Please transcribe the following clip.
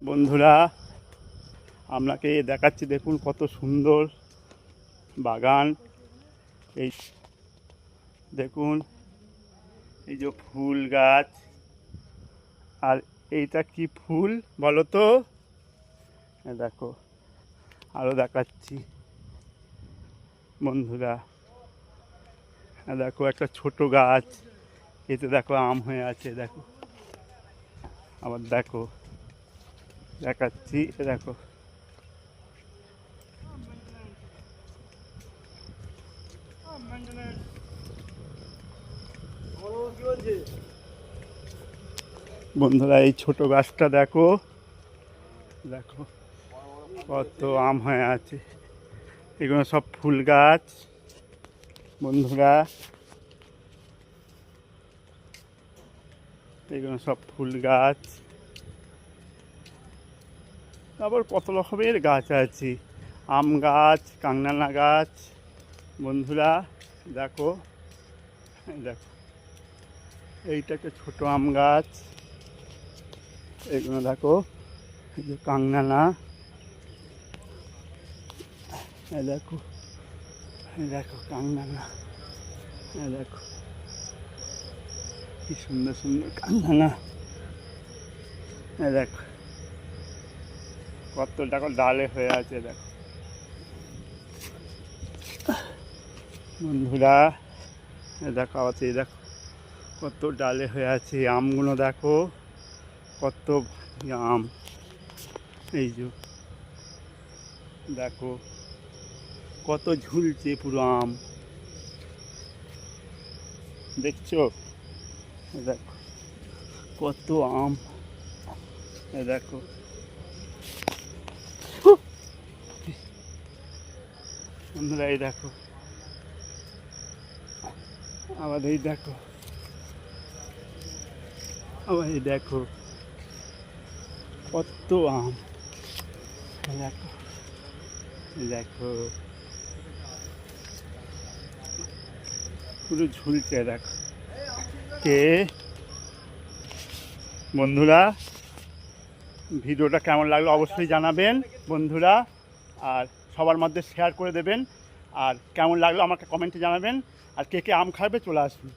বন্ধুরা আপনাকে দেখাচ্ছি, দেখুন কত সুন্দর বাগান। এই দেখুন, এই যে ফুল গাছ। আর এইটা কি ফুল বলো তো? দেখো, আরও দেখাচ্ছি বন্ধুরা। দেখো একটা ছোট গাছ, এতে দেখো আম হয়ে আছে। দেখো, আবার দেখো, দেখাচ্ছি, দেখো। বন্ধুরা এই ছোট গাছটা দেখো, দেখো কত আম হয়ে আছে। এগুলো সব ফুল গাছ বন্ধুরা, এগুলো সব ফুল গাছ। তারপর কত রকমের গাছ আছে, আম গাছ, কাঁকনানা গাছ। বন্ধুরা দেখো, দেখো এইটা একটা ছোটো আম গাছ। এগুলো দেখো, এই যে কাঁকনানা। দেখো, দেখো কাঁকনানা, দেখো কি সুন্দর সুন্দর কাঁকনানা। দেখো কত দেখো ডালে হয়ে আছে। দেখো বন্ধুরা, দেখো আবার দেখো কত ডালে হয়ে আছে। আমগুলো দেখো কত আম। এই যে দেখো কত ঝুলছে পুরো আম, দেখছো? দেখো কত আম। দেখো বন্ধুরা, এই দেখো আবার, এই দেখো আবার, এই দেখো কত আম। দেখো, দেখো পুরো ঝুলছে। দেখো কে বন্ধুরা, ভিডিওটা কেমন লাগলো অবশ্যই জানাবেন বন্ধুরা, আর সবার মধ্যে শেয়ার করে দেবেন। আর কেমন লাগলো আমাকে কমেন্টে জানাবেন। আর কে কে আম খাবে চলে আসুন।